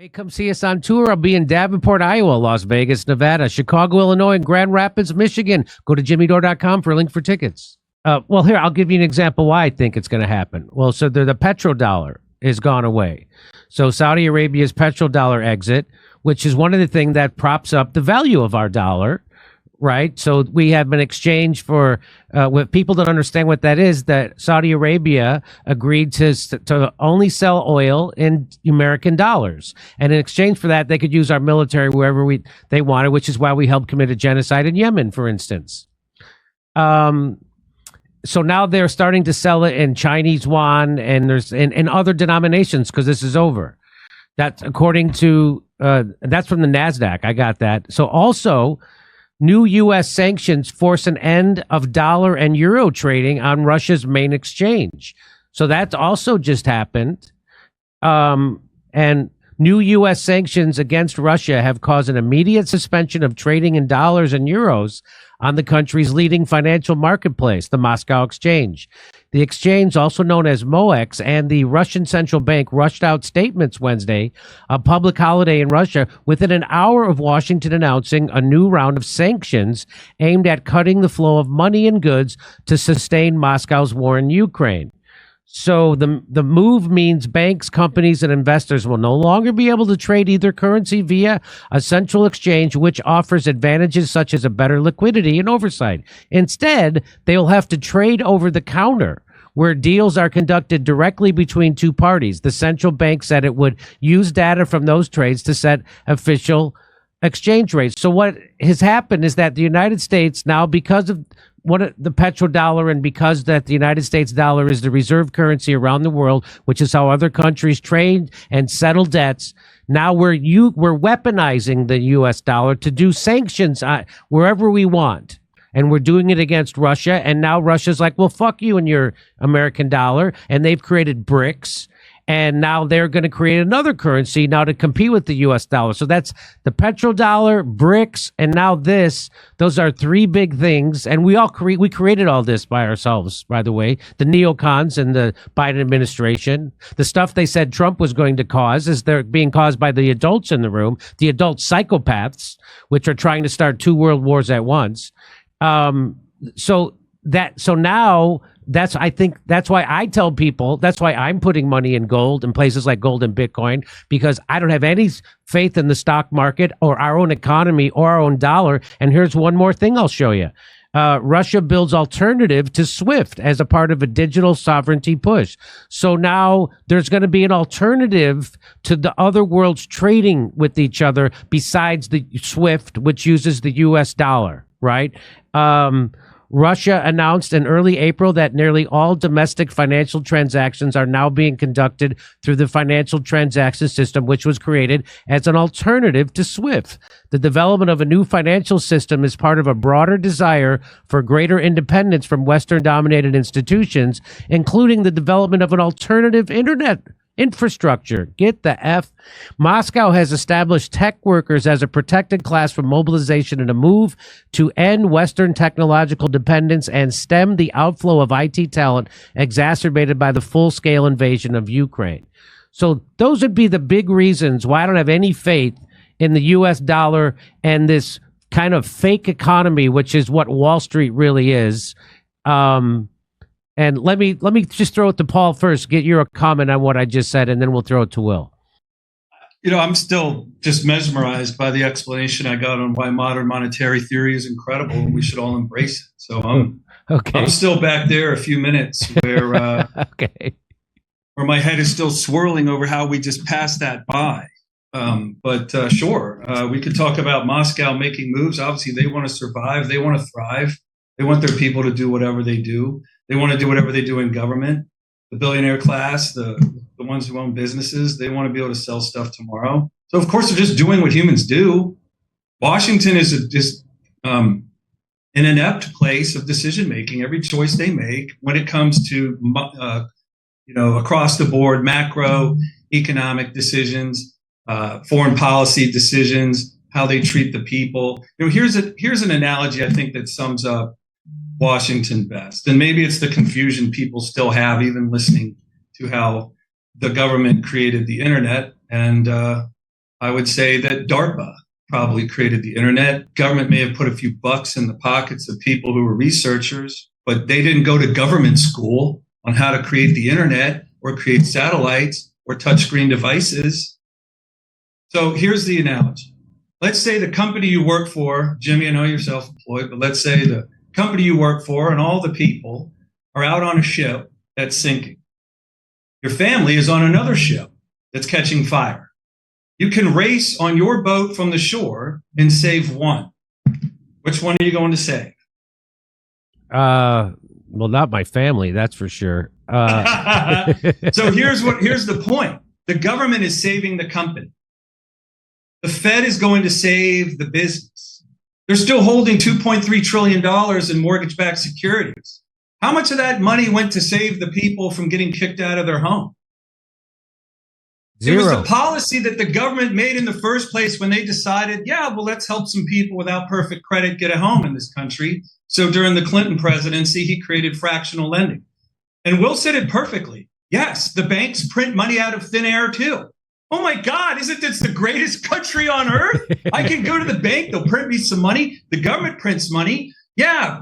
Hey, come see us on tour. I'll be in Davenport, Iowa, Las Vegas, Nevada, Chicago, Illinois, and Grand Rapids, Michigan. Go to jimmydore.com for a link for tickets. Well, here, I'll give you an example why I think it's going to happen. Well, so the petrodollar is gone away. So Saudi Arabia's petrodollar exit, which is one of the things that props up the value of our dollar, right? So we have an exchange for, what people don't understand what that is, that Saudi Arabia agreed to only sell oil in American dollars. And in exchange for that, they could use our military wherever they wanted, which is why we helped commit a genocide in Yemen, for instance. So now they're starting to sell it in Chinese yuan and there's in other denominations because this is over. That's according to, that's from the NASDAQ. I got that. So also, new U.S. sanctions force an end of dollar and euro trading on Russia's main exchange. So that's also just happened. And new U.S. sanctions against Russia have caused an immediate suspension of trading in dollars and euros on the country's leading financial marketplace, the Moscow Exchange. The exchange, also known as MOEX, and the Russian central bank rushed out statements Wednesday, a public holiday in Russia, within an hour of Washington announcing a new round of sanctions aimed at cutting the flow of money and goods to sustain Moscow's war in Ukraine. So the move means banks, companies, and investors will no longer be able to trade either currency via a central exchange, which offers advantages such as a better liquidity and oversight. Instead, they will have to trade over the counter, where deals are conducted directly between two parties. The central bank said it would use data from those trades to set official exchange rates. So what has happened is that the United States now, because of the petrodollar, and because that the United States dollar is the reserve currency around the world, which is how other countries trade and settle debts, now we're weaponizing the U.S. dollar to do sanctions wherever we want. And we're doing it against Russia. And now Russia's like, well, fuck you and your American dollar. And they've created BRICS. And now they're going to create another currency now to compete with the U.S. dollar. So that's the petrodollar, BRICS, and now this. Those are three big things. And we created all this by ourselves, by the way. The neocons and the Biden administration. The stuff they said Trump was going to cause is they're being caused by the adults in the room, the adult psychopaths, which are trying to start two world wars at once. So now I think that's why I tell people, that's why I'm putting money in gold in places like gold and Bitcoin, because I don't have any faith in the stock market or our own economy or our own dollar. And here's one more thing I'll show you. Russia builds alternative to SWIFT as a part of a digital sovereignty push. So now there's going to be an alternative to the other worlds trading with each other besides the SWIFT, which uses the US dollar, right? Russia announced in early April that nearly all domestic financial transactions are now being conducted through the financial transaction system, which was created as an alternative to SWIFT. The development of a new financial system is part of a broader desire for greater independence from Western-dominated institutions, including the development of an alternative internet infrastructure. Get the F. Moscow has established tech workers as a protected class from mobilization in a move to end Western technological dependence and stem the outflow of IT talent exacerbated by the full-scale invasion of Ukraine. So those would be the big reasons why I don't have any faith in the U.S. dollar and this kind of fake economy, which is what Wall Street really is. And let me just throw it to Paul first. Get your comment on what I just said, and then we'll throw it to Will. You know, I'm still just mesmerized by the explanation I got on why modern monetary theory is incredible and we should all embrace it. So I'm still back there a few minutes where where my head is still swirling over how we just passed that by. But sure, we could talk about Moscow making moves. Obviously, they want to survive. They want to thrive. They want their people to do whatever they do. They want to do whatever they do in government. The billionaire class, the ones who own businesses, they want to be able to sell stuff tomorrow. So, of course, they're just doing what humans do. Washington is just an inept place of decision-making. Every choice they make when it comes to, across the board, macro economic decisions, foreign policy decisions, how they treat the people. You know, here's an analogy I think that sums up Washington best. And maybe it's the confusion people still have, even listening to how the government created the internet and I would say that DARPA probably created the internet. Government may have put a few bucks in the pockets of people who were researchers, but they didn't go to government school on how to create the internet or create satellites or touchscreen devices. So here's the analogy. Let's say the company you work for, Jimmy, I know you're self-employed, but let's say the company you work for and all the people are out on a ship that's sinking. Your family is on another ship that's catching fire. You can race on your boat from the shore and save one. Which one are you going to save? Well, not my family, that's for sure. So here's the point. The government is saving the company. The Fed is going to save the business. They're still holding $2.3 trillion in mortgage-backed securities. How much of that money went to save the people from getting kicked out of their home? Zero. It was a policy that the government made in the first place when they decided, let's help some people without perfect credit get a home in this country. So during the Clinton presidency, he created fractional lending. And Will said it perfectly. Yes, the banks print money out of thin air too. Oh my God, isn't this the greatest country on earth? I can go to the bank, they'll print me some money. The government prints money. Yeah,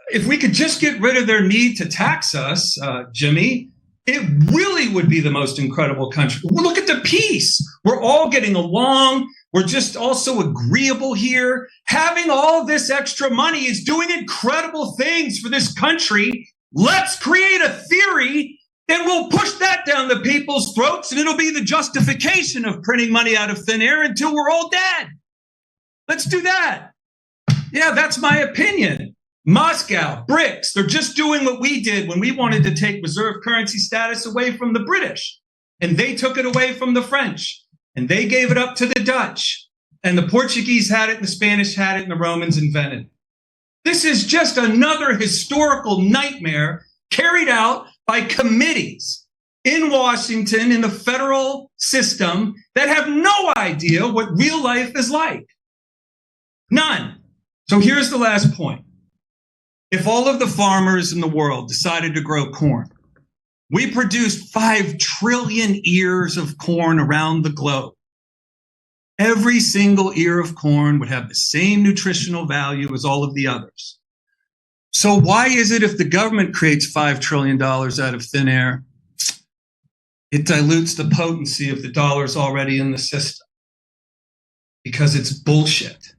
if we could just get rid of their need to tax us, Jimmy, it really would be the most incredible country. Look at the peace. We're all getting along. We're just also agreeable here. Having all this extra money is doing incredible things for this country. Let's create a theory, then we'll push that down the people's throats, and it'll be the justification of printing money out of thin air until we're all dead. Let's do that. Yeah, that's my opinion. Moscow, BRICS, they're just doing what we did when we wanted to take reserve currency status away from the British. And they took it away from the French. And they gave it up to the Dutch. And the Portuguese had it, and the Spanish had it, and the Romans invented it. This is just another historical nightmare carried out by committees in Washington in the federal system that have no idea what real life is like. None. So here's the last point. If all of the farmers in the world decided to grow corn, we produced 5 trillion ears of corn around the globe. Every single ear of corn would have the same nutritional value as all of the others. So why is it if the government creates $5 trillion out of thin air, it dilutes the potency of the dollars already in the system? Because it's bullshit.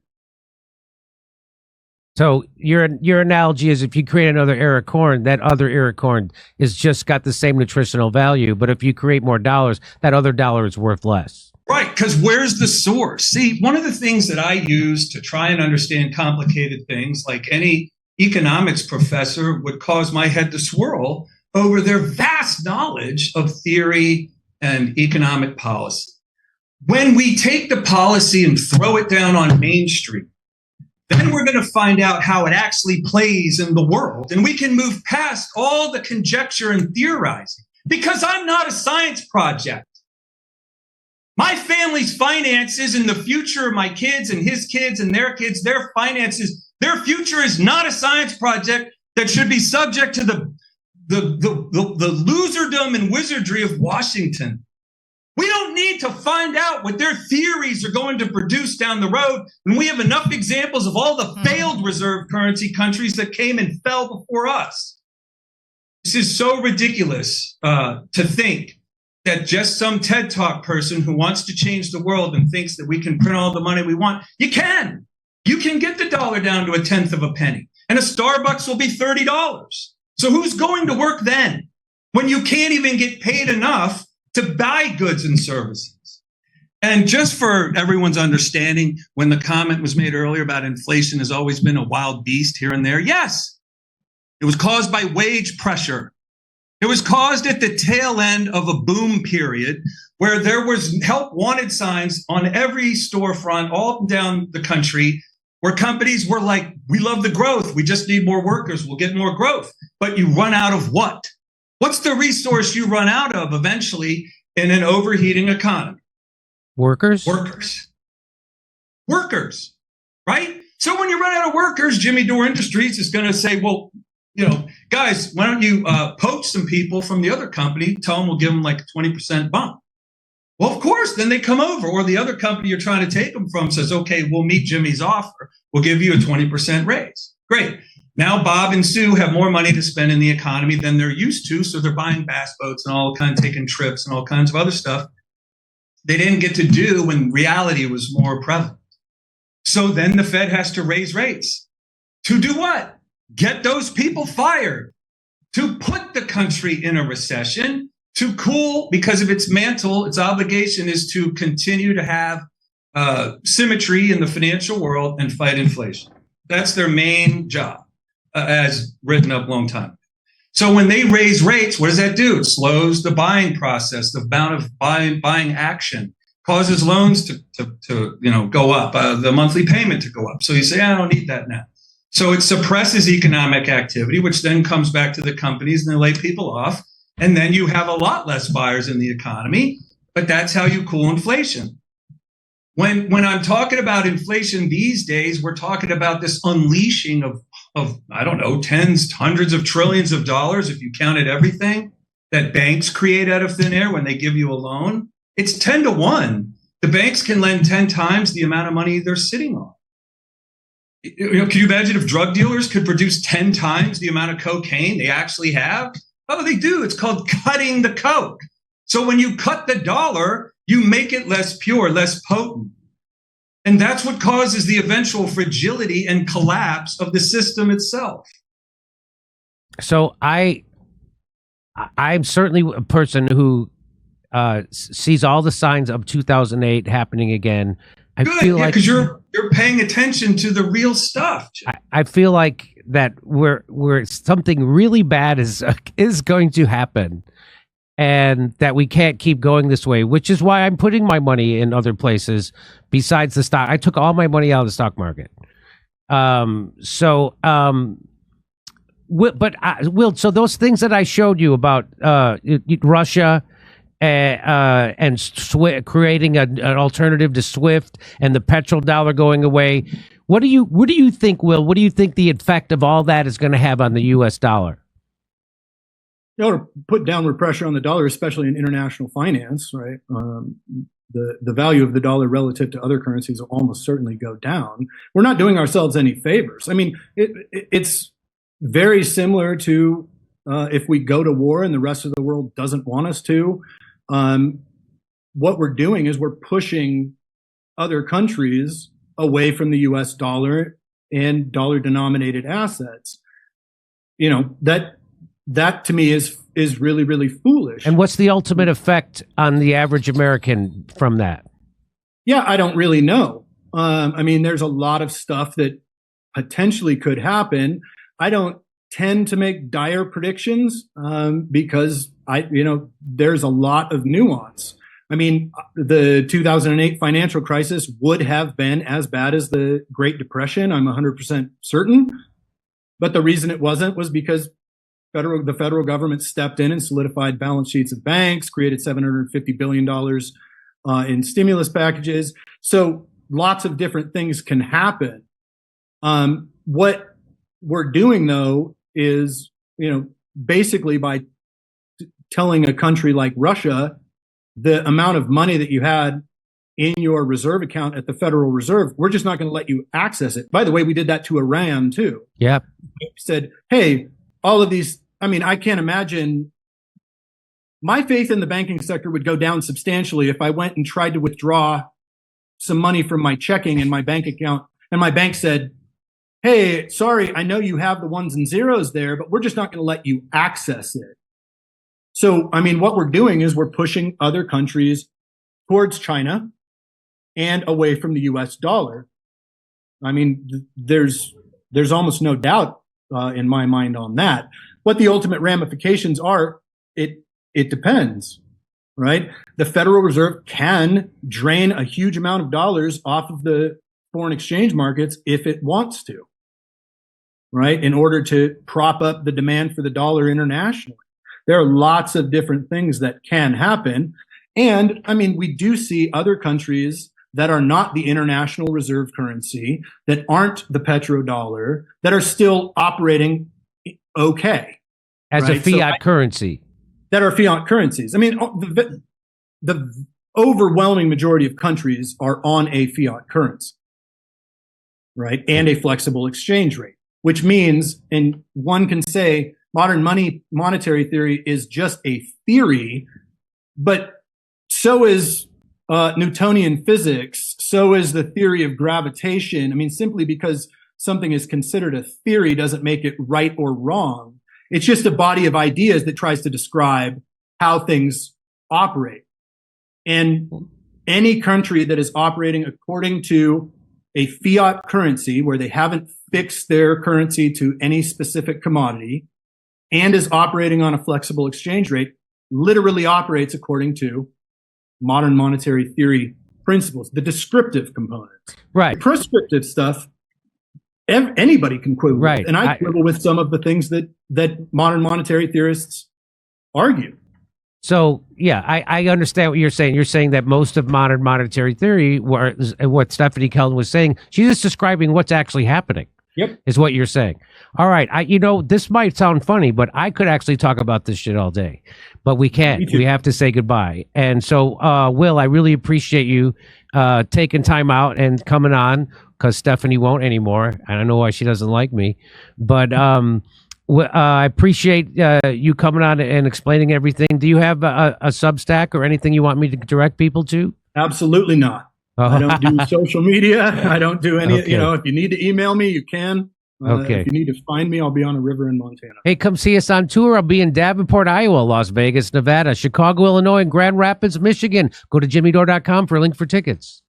So your analogy is if you create another ear of corn, that other ear of corn is just got the same nutritional value. But if you create more dollars, that other dollar is worth less. Right, because where's the source? See, one of the things that I use to try and understand complicated things, like any economics professor would cause my head to swirl over their vast knowledge of theory and economic policy. When we take the policy and throw it down on Main Street, then we're going to find out how it actually plays in the world. And we can move past all the conjecture and theorizing, because I'm not a science project. My family's finances and the future of my kids and his kids and their kids, their finances, their future is not a science project that should be subject to the loserdom and wizardry of Washington. We don't need to find out what their theories are going to produce down the road when we have enough examples of all the failed reserve currency countries that came and fell before us. This is so ridiculous to think that just some TED Talk person who wants to change the world and thinks that we can print all the money we want. You can. You can get the dollar down to 1/10 of a penny, and a Starbucks will be $30. So who's going to work then when you can't even get paid enough to buy goods and services? And just for everyone's understanding, when the comment was made earlier about inflation has always been a wild beast here and there, yes, it was caused by wage pressure. It was caused at the tail end of a boom period where there was help wanted signs on every storefront all up and down the country, where companies were like, we love the growth. We just need more workers. We'll get more growth. But you run out of what? What's the resource you run out of eventually in an overheating economy? Workers? Workers, right? So when you run out of workers, Jimmy Dore Industries is going to say, well, guys, why don't you poach some people from the other company? Tell them we'll give them like a 20% bump. Well, of course, then they come over, or the other company you're trying to take them from says, okay, we'll meet Jimmy's offer. We'll give you a 20% raise. Great. Now Bob and Sue have more money to spend in the economy than they're used to, so they're buying bass boats and all kinds, taking trips and all kinds of other stuff they didn't get to do when reality was more prevalent. So then the Fed has to raise rates. To do what? Get those people fired. To put the country in a recession, to cool, because of its mantle, its obligation is to continue to have symmetry in the financial world and fight inflation. That's their main job, as written up a long time ago. So when they raise rates, what does that do? It slows the buying process, the amount of buying action, causes loans to go up, the monthly payment to go up. So you say, I don't need that now. So it suppresses economic activity, which then comes back to the companies and they lay people off. And then you have a lot less buyers in the economy, but that's how you cool inflation. When I'm talking about inflation these days, we're talking about this unleashing of I don't know, tens, hundreds of trillions of dollars, if you counted everything that banks create out of thin air when they give you a loan. It's 10 to 1. The banks can lend 10 times the amount of money they're sitting on. Can you imagine if drug dealers could produce 10 times the amount of cocaine they actually have? Oh, they do. It's called cutting the coke. So when you cut the dollar, you make it less pure, less potent. And that's what causes the eventual fragility and collapse of the system itself. So I'm certainly a person who sees all the signs of 2008 happening again. I feel like because you're paying attention to the real stuff. I feel like that we're something really bad is going to happen, and that we can't keep going this way, which is why I'm putting my money in other places besides the stock. I took all my money out of the stock market. Will, so those things that I showed you about Russia and creating an alternative to SWIFT and the petrodollar going away, what do you think, Will? What do you think the effect of all that is going to have on the U.S. dollar? To put downward pressure on the dollar, especially in international finance, right? The value of the dollar relative to other currencies will almost certainly go down. We're not doing ourselves any favors. I mean, it's very similar to if we go to war and the rest of the world doesn't want us to. What we're doing is we're pushing other countries away from the U.S. dollar and dollar-denominated assets. That to me is really, really foolish. And what's the ultimate effect on the average American from that? Yeah, I don't really know. I mean, there's a lot of stuff that potentially could happen. I don't tend to make dire predictions because there's a lot of nuance. I mean, the 2008 financial crisis would have been as bad as the Great Depression. I'm 100% certain. But the reason it wasn't was because the federal government stepped in and solidified balance sheets of banks, created $750 billion in stimulus packages. So lots of different things can happen. What we're doing, though, is, basically by telling a country like Russia the amount of money that you had in your reserve account at the Federal Reserve, we're just not going to let you access it. By the way, we did that to Iran, too. Yep. We said, hey, all of these, I can't imagine, my faith in the banking sector would go down substantially if I went and tried to withdraw some money from my checking in my bank account and my bank said, hey, sorry, I know you have the ones and zeros there, but we're just not going to let you access it. So, what we're doing is we're pushing other countries towards China and away from the U.S. dollar. There's almost no doubt in my mind on that. What the ultimate ramifications are, it depends, right? The Federal Reserve can drain a huge amount of dollars off of the foreign exchange markets if it wants to, right? In order to prop up the demand for the dollar internationally. There are lots of different things that can happen. And we do see other countries that are not the international reserve currency, that aren't the petrodollar, that are still operating okay. As a fiat currency. That are fiat currencies. The overwhelming majority of countries are on a fiat currency, right? And a flexible exchange rate, which means, and one can say modern monetary theory is just a theory, but so is Newtonian physics, so is the theory of gravitation. I mean, simply because something is considered a theory doesn't make it right or wrong. It's just a body of ideas that tries to describe how things operate. And any country that is operating according to a fiat currency, where they haven't fixed their currency to any specific commodity, and is operating on a flexible exchange rate, literally operates according to modern monetary theory principles, the descriptive components. Right. The prescriptive stuff, anybody can quibble right. with. And I quibble with some of the things that modern monetary theorists argue. So, yeah, I understand what you're saying. You're saying that most of modern monetary theory, what Stephanie Kelton was saying, she's just describing what's actually happening. Yep. Is what you're saying. All right. This might sound funny, but I could actually talk about this shit all day. But we can't. We have to say goodbye. And so, Will, I really appreciate you taking time out and coming on, because Stephanie won't anymore. I don't know why she doesn't like me. But I appreciate you coming on and explaining everything. Do you have a Substack or anything you want me to direct people to? Absolutely not. I don't do social media. I don't do any, Okay. if you need to email me, you can. Okay. If you need to find me, I'll be on a river in Montana. Hey, come see us on tour. I'll be in Davenport, Iowa, Las Vegas, Nevada, Chicago, Illinois, and Grand Rapids, Michigan. Go to jimmydore.com for a link for tickets.